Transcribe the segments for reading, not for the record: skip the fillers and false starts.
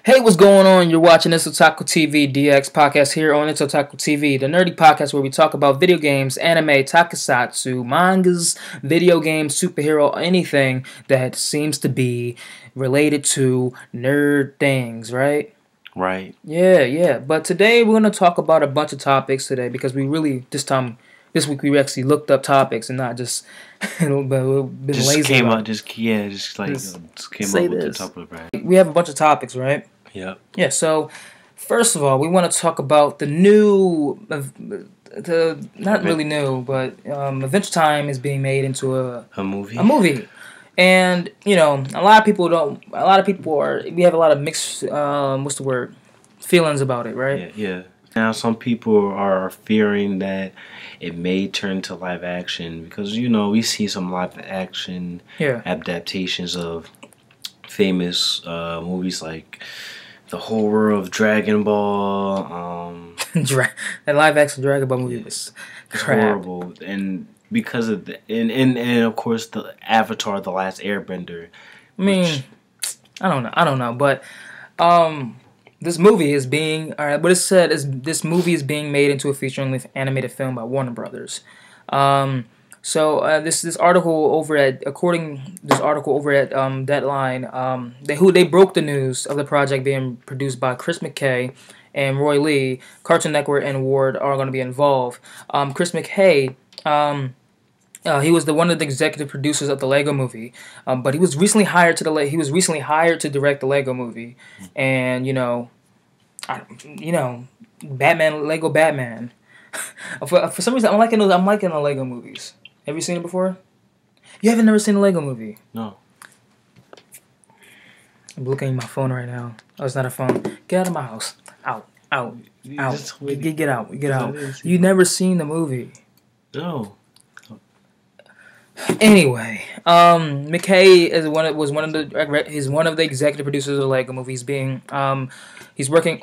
Hey, what's going on? You're watching ItsOtakuTV DX podcast here on ItsOtakuTV, the nerdy podcast where we talk about video games, anime, tokusatsu, mangas, video games, superhero, anything that seems to be related to nerd things, right? Right. Yeah. But today we're going to talk about a bunch of topics today because we really, this week we actually looked up topics and not just been lazy. Just came up with the topic, right? We have a bunch of topics, right? Yep. Yeah, so first of all, we want to talk about the new, not really new, but Adventure Time is being made into a movie. A movie, and a lot of people don't. A lot of people are. We have a lot of mixed. What's the word? Feelings about it, right? Yeah. Now some people are fearing that it may turn to live action because we see some live action adaptations of famous movies like the horror of Dragon Ball. That live action Dragon Ball movie was crap. Horrible, and because of and of course the Avatar: The Last Airbender. I mean, I don't know, but this movie is being what it said is this movie is being made into a feature-length animated film by Warner Brothers. So this article over at Deadline, they broke the news of the project being produced by Chris McKay and Roy Lee. Cartoon Network and Ward are going to be involved. Chris McKay, he was one of the executive producers of the Lego Movie, but he was recently hired to direct the Lego Movie, and Lego Batman. For some reason, I'm liking the Lego movies. Have you seen it before? You haven't never seen a Lego movie? No. I'm looking at my phone right now. Oh, it's not a phone. Get out of my house. Out. Get out. You never seen the movie? No. Anyway, McKay is one of the executive producers of the Lego movie. He's working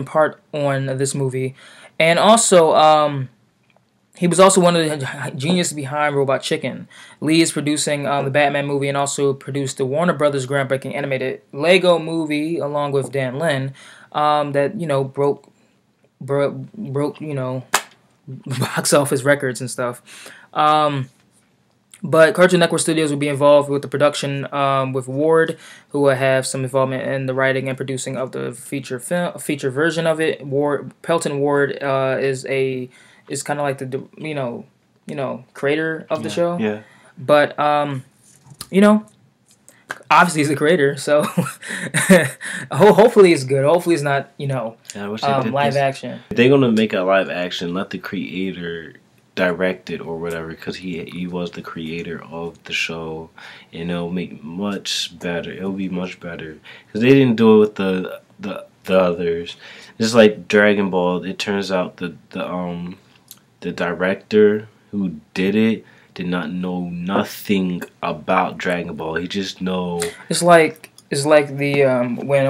part on this movie, and also he was also one of the geniuses behind Robot Chicken. Lee is producing the Batman movie and also produced the Warner Brothers groundbreaking animated Lego movie along with Dan Lin that broke box office records and stuff. But Cartoon Network Studios will be involved with the production with Ward, who will have some involvement in the writing and producing of the feature version of it. Pelton Ward is kind of like the creator of the show. Yeah. But obviously he's the creator, so hopefully it's good. Hopefully it's not live action. If they're gonna make a live action, let the creator direct it or whatever, because he was the creator of the show, and it'll make much better. It'll be much better because they didn't do it with the others. Just like Dragon Ball, it turns out the director who did it did not know nothing about Dragon Ball. He just know it's like the when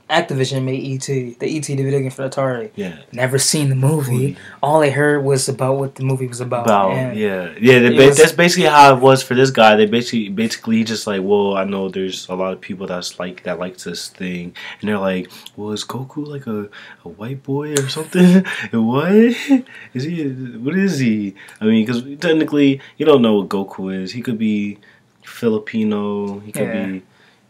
Activision made E.T. the E.T. the video game for Atari. Yeah. Never seen the movie. All they heard was about what the movie was about. That's basically how it was for this guy. They basically just like, well, I know there's a lot of people that likes this thing, and they're like, well, is Goku like a white boy or something? What is he? What is he? I mean, because technically you don't know what Goku is. He could be Filipino. He could be.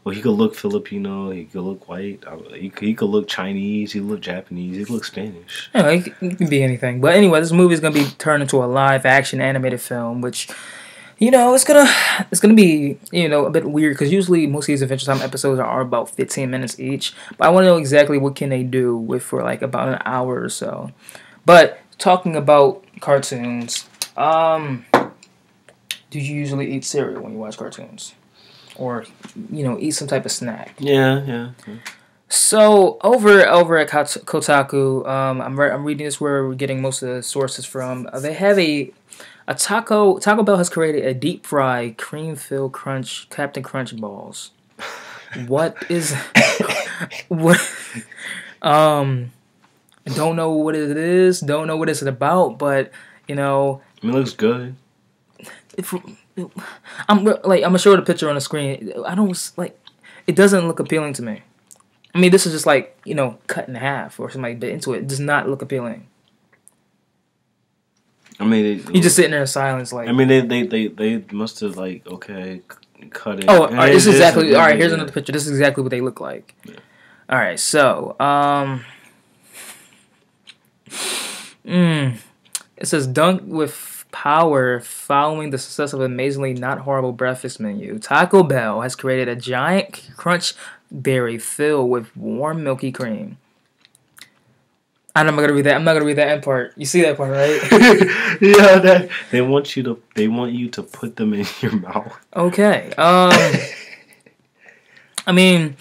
Well, he could look Filipino. He could look white. He could look Chinese. He could look Japanese. He could look Spanish. Yeah, he can be anything. But anyway, this movie is gonna be turned into a live action animated film, which it's gonna be a bit weird because usually most of these Adventure Time episodes are about 15 minutes each. But I want to know exactly what can they do for like about an hour or so. But talking about cartoons, do you usually eat cereal when you watch cartoons? Or, eat some type of snack? Yeah. So, over at Kotaku, I'm reading this where we're getting most of the sources from. They have Taco Bell has created a deep fried cream-filled Captain Crunch balls. What is... what... Don't know what it is, don't know what it's about, but, It looks good. I'm gonna show the picture on the screen. I don't like. it doesn't look appealing to me. I mean, this is just like, you know, cut in half or something bit into it. It does not look appealing. I mean, you just sitting there in silence, like. I mean, they must have like cut it. Oh, all right, this is exactly. All right, here's another picture. This is exactly what they look like. Yeah. All right, so it says dunk with power following the success of an amazingly not horrible breakfast menu. Taco Bell has created a giant crunch berry filled with warm milky cream. I'm not gonna read that. I'm not gonna read that end part. You see that part, right? Yeah, that they want you to put them in your mouth. Okay. I mean,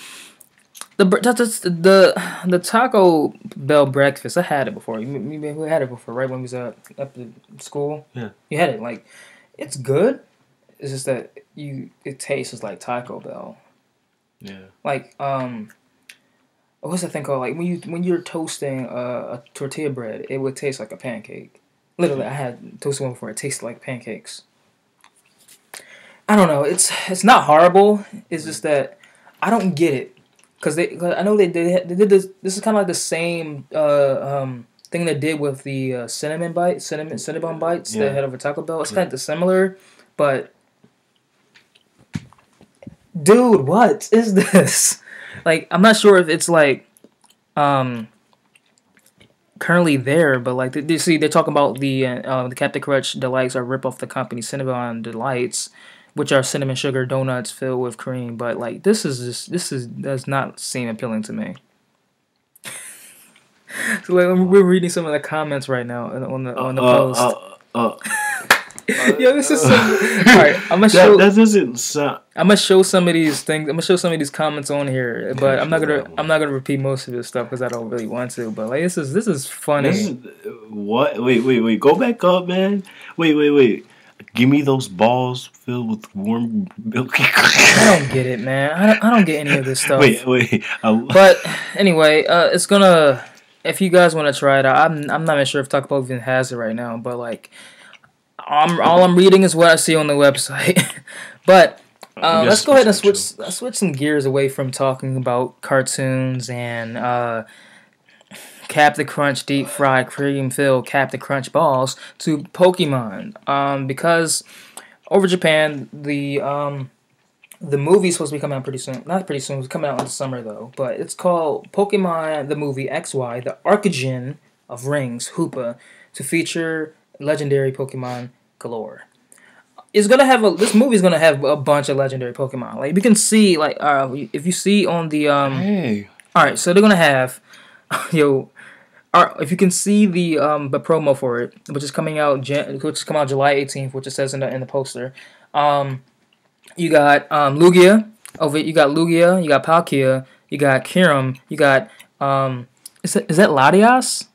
the Taco Bell breakfast. I had it before. We had it before, right? When we was up at school. Yeah. You had it. Like, it's good. It's just that it tastes like Taco Bell. Yeah. Like what's that thing called? Like when you're toasting a tortilla bread, it would taste like a pancake. Literally, I had toasted one before. It tasted like pancakes. I don't know. It's not horrible. It's just that I don't get it because I know they did this. This is kind of like the same thing they did with the cinnamon bites they had over Taco Bell. It's kind of similar, but dude, what is this? Like, I'm not sure if it's like currently there, but like they're talking about the Captain Crunch Delights are rip off the company Cinnabon Delights, which are cinnamon sugar donuts filled with cream. But like this does not seem appealing to me. So like we're reading some of the comments right now on the post. Yo, this is so. Alright, I'm gonna show. That doesn't sound. I'm gonna show some of these things. I'm gonna show some of these comments on here, but I'm not gonna repeat most of this stuff because I don't really want to. But like this is funny. What? Wait. Go back up, man. Wait. Give me those balls filled with warm milky cream. I don't get it, man. I don't get any of this stuff. Wait. But anyway, it's gonna. If you guys want to try it out, I'm not even sure if Taco Bell even has it right now. But like. All I'm reading is what I see on the website. But let's go ahead and switch some gears away from talking about cartoons and Captain Crunch deep fried cream filled Captain Crunch balls to Pokemon. Because over Japan the movie's supposed to be coming out pretty soon. Not pretty soon. It's coming out in the summer though. But it's called Pokemon the Movie XY: The Archegin of Rings Hoopa to feature legendary Pokemon galore. It's gonna have this movie's gonna have a bunch of legendary Pokemon. Like you can see, like if you see on the Hey. All right, so they're gonna have if you can see the promo for it, which is coming out July 18th, which it says in the poster. You got Lugia over. You got Lugia. You got Palkia. You got Kyurem. You got is that Latias?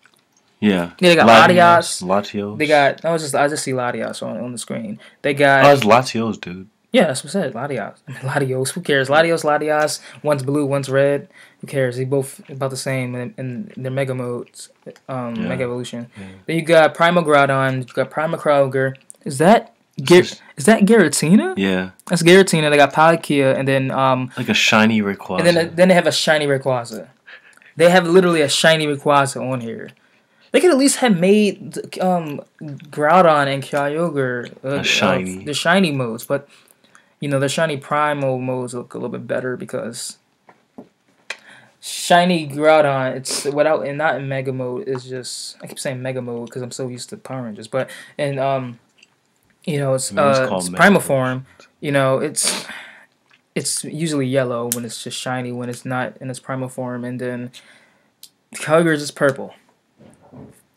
Yeah. They got Latios. Latios. They got I just see Latios on the screen. They got it's Latios, dude. Yeah, that's what I said. Latios. Latios. Who cares? Latios. One's blue, one's red. Who cares? They both about the same in their mega modes. Mega evolution. Yeah. Then you got Primal Groudon. You got Primal Kroger. Is that Giratina? Yeah. That's Giratina. They got Palkia, and then like a shiny Rayquaza. And then they have a shiny Rayquaza. They have literally a shiny Rayquaza on here. They could at least have made Groudon and Kyogre shiny. The shiny modes, but the shiny primal modes look a little bit better because shiny Groudon, it's without and not in Mega mode, is just I keep saying Mega mode because I'm so used to Power Rangers, but it's primal form. It's usually yellow when it's just shiny when it's not in its primal form, and then Kyogre is just purple.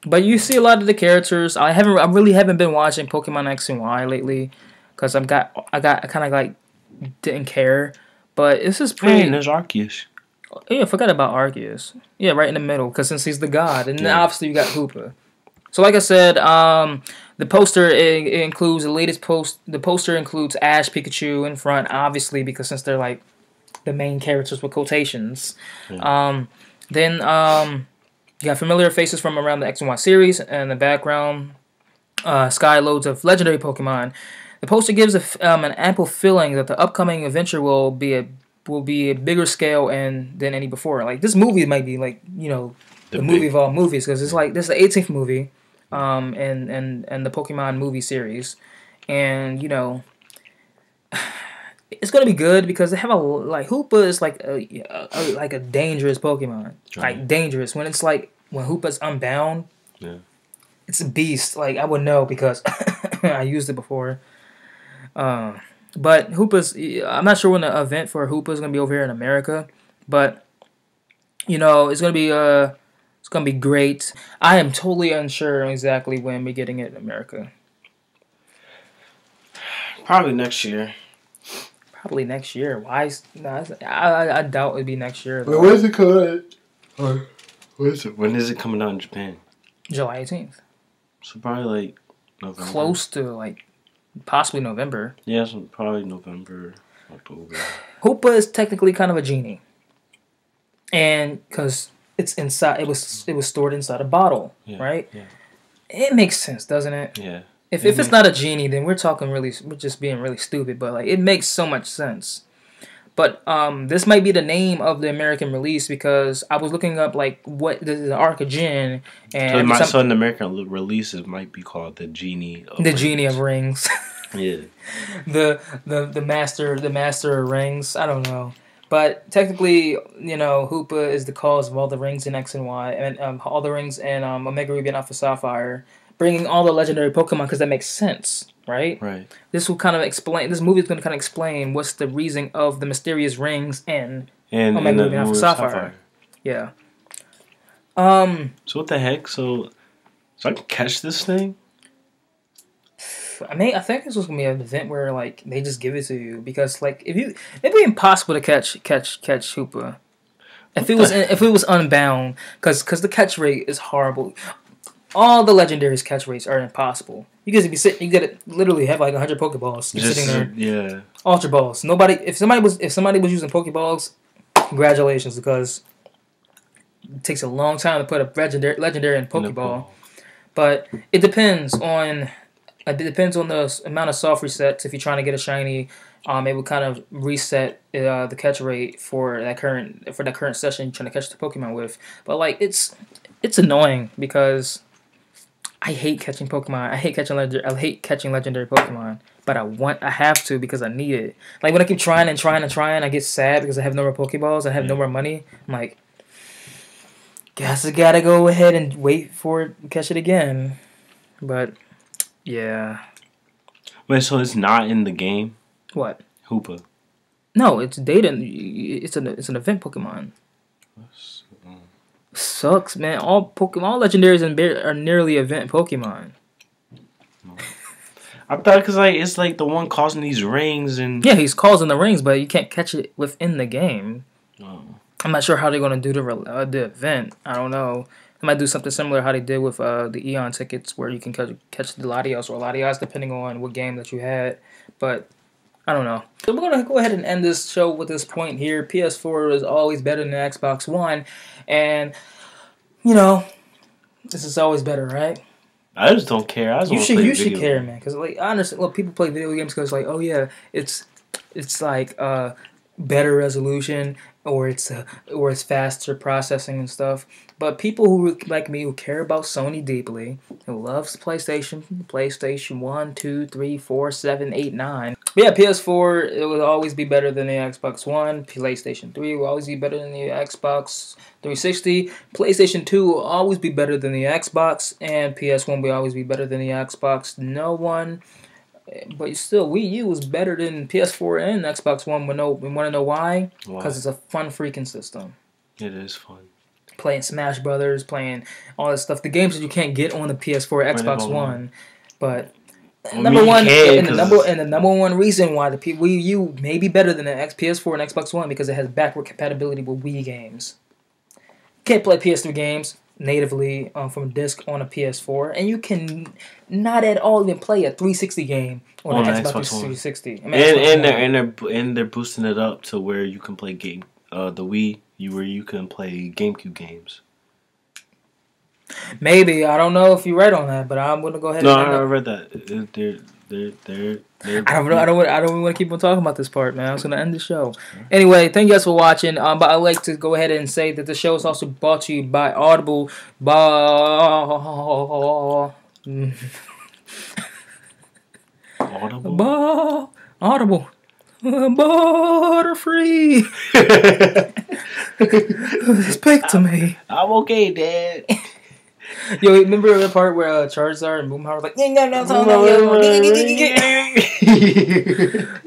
But you see a lot of the characters. I really haven't been watching Pokemon X and Y lately because I kind of like didn't care. But this is pretty. Hey, there's Arceus. Yeah, I forgot about Arceus. Yeah, right in the middle because since he's the god, and then obviously you got Hoopa. So like I said, the poster it includes the latest post. The poster includes Ash, Pikachu in front, obviously because since they're like the main characters with quotations. Yeah. Then you got familiar faces from around the X and Y series, and in the background, sky loads of legendary Pokemon. The poster gives an ample feeling that the upcoming adventure will be a will be a bigger scale and than any before. Like this movie might be like the movie of all movies because it's like this is the 18th movie, and the Pokemon movie series, and it's gonna be good because they have like Hoopa is like a dangerous Pokemon, like dangerous when it's like when Hoopa's unbound. Yeah. It's a beast. Like I would know because I used it before. But Hoopa's, I'm not sure when the event for Hoopa is gonna be over here in America, but it's gonna be great. I am totally unsure exactly when we're getting it in America. Probably next year. Probably next year. Why? I doubt it'd be next year. Wait, when is it coming out? When is it coming out in Japan? July 18th. So probably like November. Close to like possibly November. Yeah, so probably November, October. Hoopa is technically kind of a genie, and because it's inside, it was stored inside a bottle, right? Yeah. It makes sense, doesn't it? Yeah. If it's not a genie, then we're just being really stupid. But like, it makes so much sense. But this might be the name of the American release because I was looking up like what the Arc of Jin and so in the American release it might be called the Genie of Rings. Genie of Rings. Yeah. the master of rings. I don't know. But technically, Hoopa is the cause of all the rings in X and Y and all the rings and Omega Ruby and Alpha Sapphire, bringing all the legendary Pokemon because that makes sense. Right? Right. This will kind of explain. This movie is going to kind of explain what's the reason of the mysterious rings and Omega Ruby and Alpha Sapphire. Yeah. So what the heck? So I can catch this thing? I think this was gonna be an event where like they just give it to you because like it'd be impossible to catch Hoopa if it was unbound because the catch rate is horrible. All the legendaries catch rates are impossible. You gotta literally have like 100 Pokeballs just sitting there. Yeah. Ultra Balls. If somebody was using Pokeballs, congratulations because it takes a long time to put a legendary in Pokeball. But it depends on the amount of soft resets. If you're trying to get a shiny, it would kind of reset the catch rate for that current session you're trying to catch the Pokemon with. But like it's annoying because I hate catching Pokemon. I hate catching legendary Pokemon. But I have to because I need it. Like when I keep trying, I get sad because I have no more Pokeballs. I have no more money. I'm like, guess I gotta go ahead and wait for it to catch it again. But yeah. Wait, so it's not in the game? What? Hoopa. No, it's data. It's an event Pokemon. Sucks, man. All legendaries are nearly event Pokemon. I thought because like it's like the one causing these rings and yeah, he's causing the rings, but you can't catch it within the game. Oh. I'm not sure how they're gonna do the event. I don't know. They might do something similar how they did with the Eon tickets, where you can catch the Latios or Latias depending on what game that you had. But I don't know. So we're gonna go ahead and end this show with this point here. PS4 is always better than Xbox One, and this is always better, right? I just don't care. You should care, man, because like I understand. Well, people play video games because like, oh yeah, it's like better resolution or it's faster processing and stuff. But people who like me who care about Sony deeply, who loves PlayStation 1, 2, 3, 4, 7, 8, 9. But yeah, PS4 it will always be better than the Xbox One. PlayStation 3 will always be better than the Xbox 360. PlayStation 2 will always be better than the Xbox, and PS1 will always be better than the Xbox. No one. But still, Wii U is better than PS4 and Xbox One. We want to know why? Because it's a fun freaking system. It is fun. Playing Smash Brothers, playing all this stuff. The games that you can't get on the PS4, Xbox One. But the number one reason why the Wii U may be better than the PS4 and Xbox One because it has backward compatibility with Wii games. You can't play PS3 games natively from a disc on a PS4, and you can not at all even play a 360 game on an Xbox 360. And they're boosting it up to where you can play the Wii, where you can play GameCube games. Maybe I don't know if you're right on that, but I'm gonna go ahead. No, I read that I don't want to keep on talking about this part, man. I was gonna end the show. Anyway, thank you guys for watching. But I'd like to go ahead and say that the show is also brought to you by Audible. Audible. Butterfree. Speak to me. I'm okay, Dad. Yo, remember the part where Charizard and Boomhauer was like,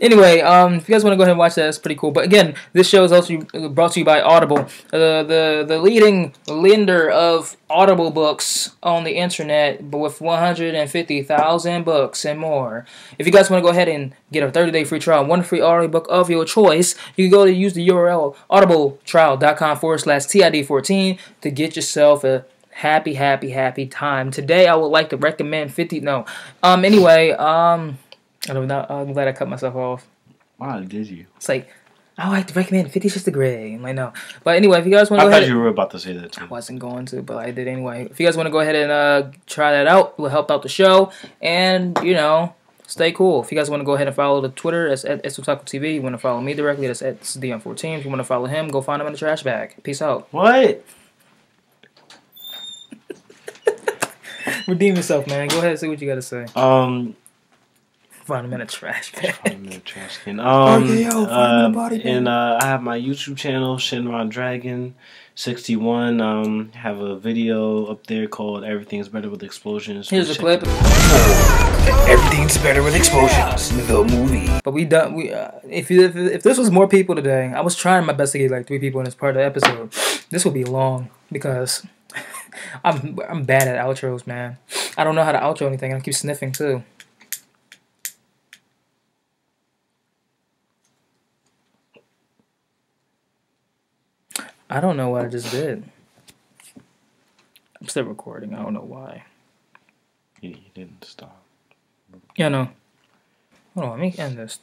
anyway, if you guys want to go ahead and watch that, that's pretty cool. But again, this show is also brought to you by Audible, the leading lender of Audible books on the internet, but with 150,000 books and more. If you guys want to go ahead and get a 30-day free trial, one free audiobook of your choice, you can go to use the URL audibletrial.com/TID14 to get yourself a happy time. Today I would like to recommend 50 no anyway I don't know, I'm glad I cut myself off. Why did you? It's like I would like to recommend 50 Shades of Grey. I'm like, no. But anyway, if you guys want to go ahead, I thought you were about to say that too. I wasn't going to, but I did anyway. If you guys want to go ahead and try that out, it will help out the show and, you know, stay cool. If you guys want to go ahead and follow the Twitter, that's at ItsOtakuTV. You want to follow me directly, that's at DM14. If you want to follow him, go find him in the trash bag. Peace out. What? Redeem yourself, man. Go ahead and say what you gotta say. Find him in a trash bag. Find him in a trash can. Find him in a body bag. And I have my YouTube channel, Shinron Dragon 61. Have a video up there called "Everything's Better with Explosions." Here's a clip. Everything's Better with Explosions, the movie. But we done. If this was more people today, I was trying my best to get like 3 people in this part of the episode. This will be long because I'm bad at outros, man. I don't know how to outro anything, and I keep sniffing too. I don't know what I just did. I'm still recording. I don't know why. You didn't stop. Yeah, no. Hold on, let me end this.